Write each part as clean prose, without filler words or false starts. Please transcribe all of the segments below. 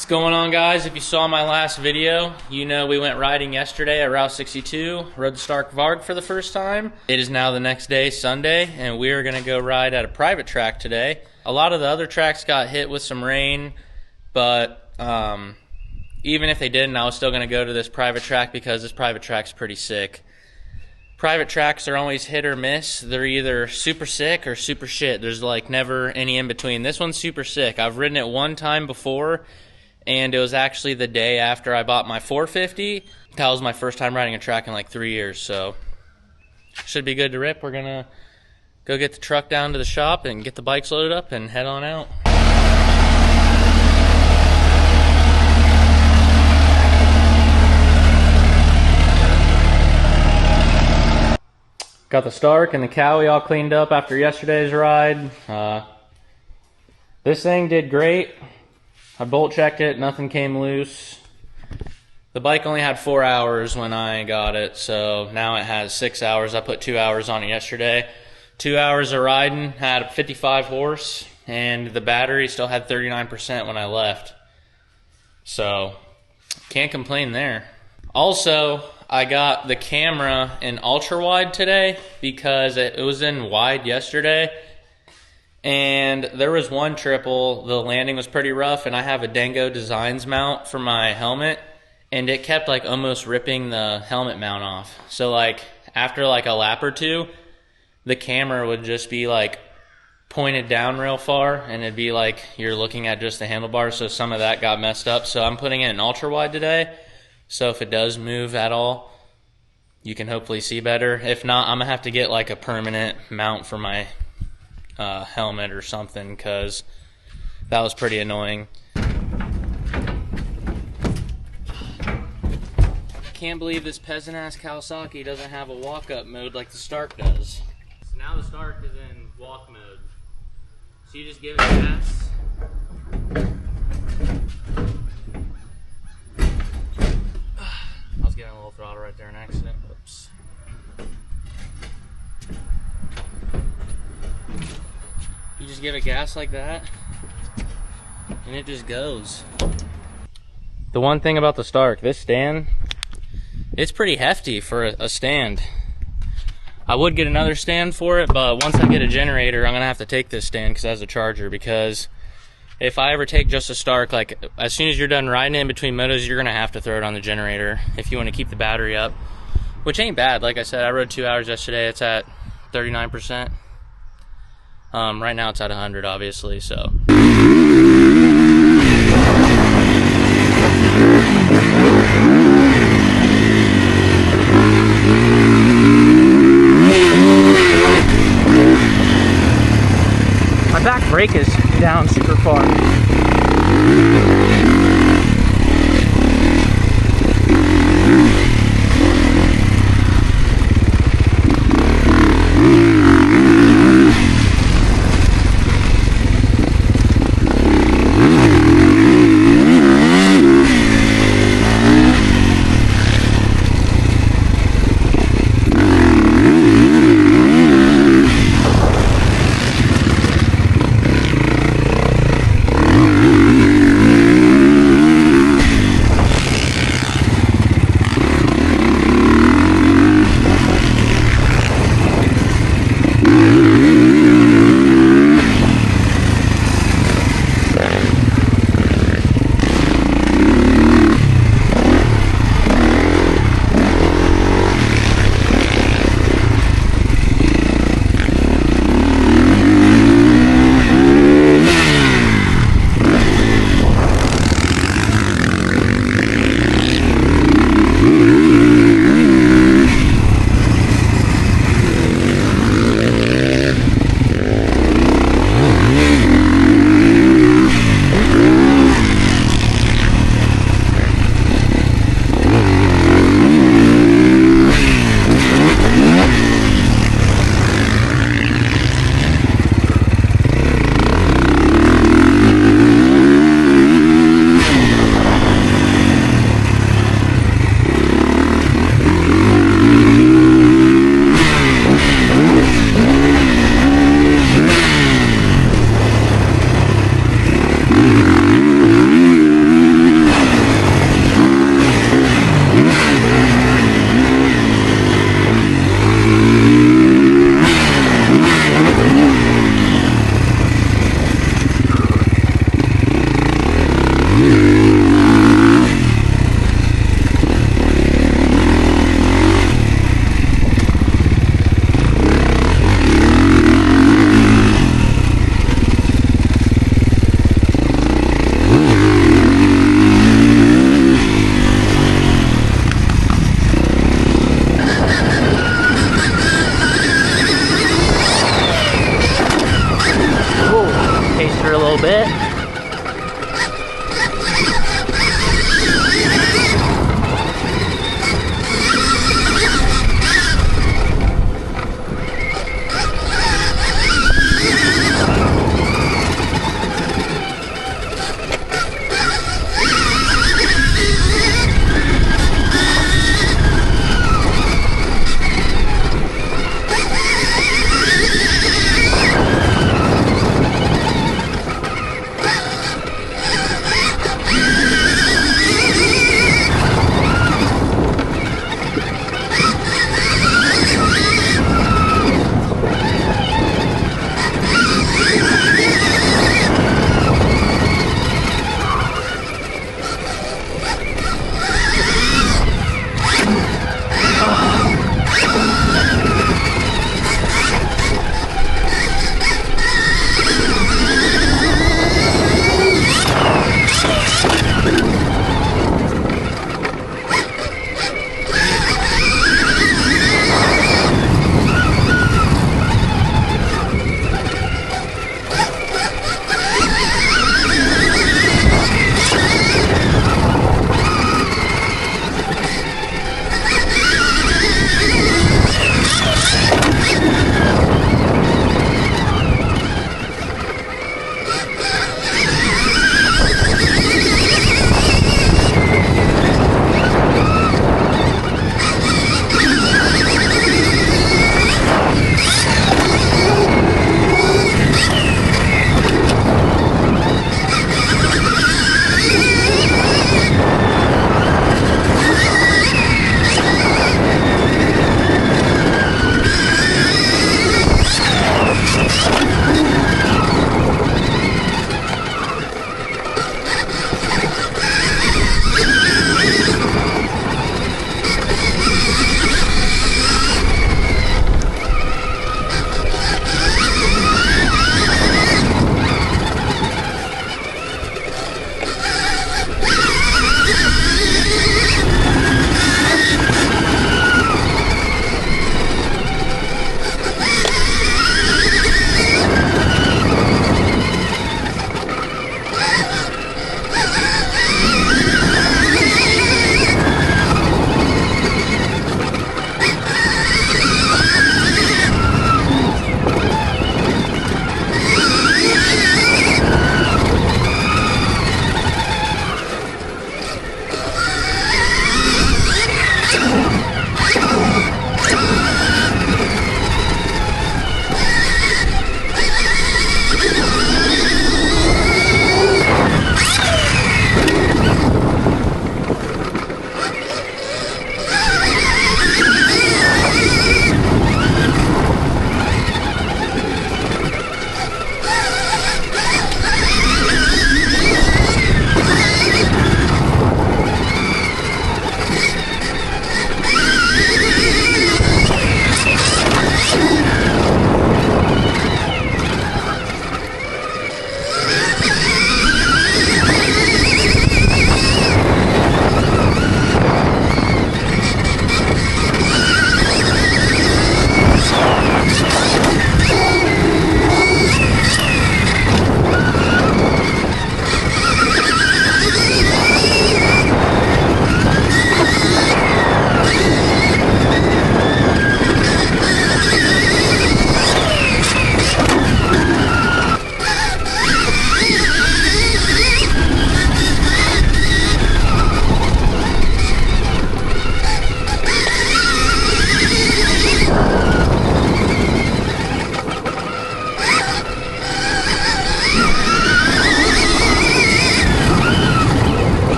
What's going on, guys? If you saw my last video, you know we went riding yesterday at Route 62, rode the Stark Varg for the first time. It is now the next day, Sunday, and we are going to go ride at a private track today. A lot of the other tracks got hit with some rain, but even if they didn't, I was still going to go to this private track because this private track's pretty sick. Private tracks are always hit or miss. They're either super sick or super shit. There's like never any in between. This one's super sick. I've ridden it one time before, and it was actually the day after I bought my 450. That was my first time riding a track in like 3 years, so should be good to rip. We're gonna go get the truck down to the shop and get the bikes loaded up and head on out. Got the Stark and the Kawi all cleaned up after yesterday's ride. This thing did great. I bolt checked it, nothing came loose. The bike only had 4 hours when I got it, so now it has 6 hours. I put 2 hours on it yesterday. 2 hours of riding, had 55 horse, and the battery still had 39% when I left. So, can't complain there. Also, I got the camera in ultra wide today because it was in wide yesterday. And there was one triple, the landing was pretty rough, and I have a Dango Designs mount for my helmet, and it kept like almost ripping the helmet mount off. So like after like a lap or two, the camera would just be like pointed down real far, and it'd be like you're looking at just the handlebars, so some of that got messed up. So I'm putting it in ultra wide today, so if it does move at all, you can hopefully see better. If not, I'm gonna have to get like a permanent mount for my helmet or something, because that was pretty annoying. Can't believe this peasant ass Kawasaki doesn't have a walk-up mode like the Stark does. So now the Stark is in walk mode. So you just give it gas. I was getting a little throttle right there in accident. Oops. You just give it gas like that, and it just goes. The one thing about the Stark, this stand, it's pretty hefty for a stand. I would get another stand for it, but once I get a generator, I'm gonna have to take this stand because it has a charger, because if I ever take just a Stark, like as soon as you're done riding it in between motos, you're gonna have to throw it on the generator if you want to keep the battery up, which ain't bad. Like I said, I rode 2 hours yesterday, it's at 39%. Right now it's at 100, obviously, so. My back brake is down super far.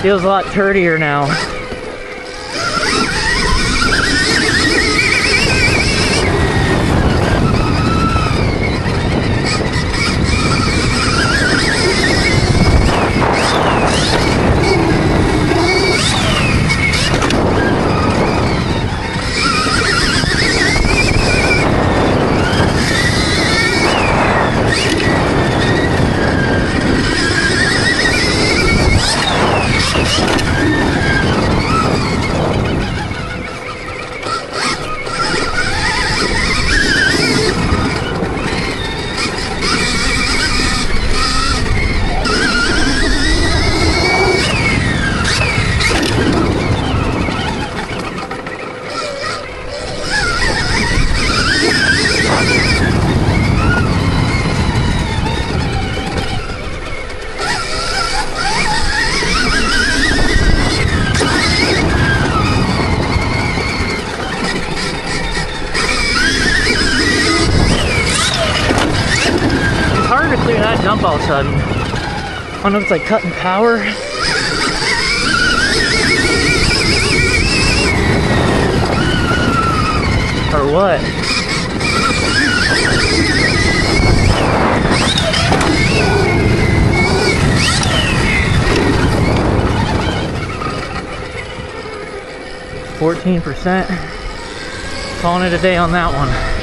Feels a lot turdier now. jump all of a sudden. I don't know if it's like cutting power. Or what? %. Calling it a day on that one.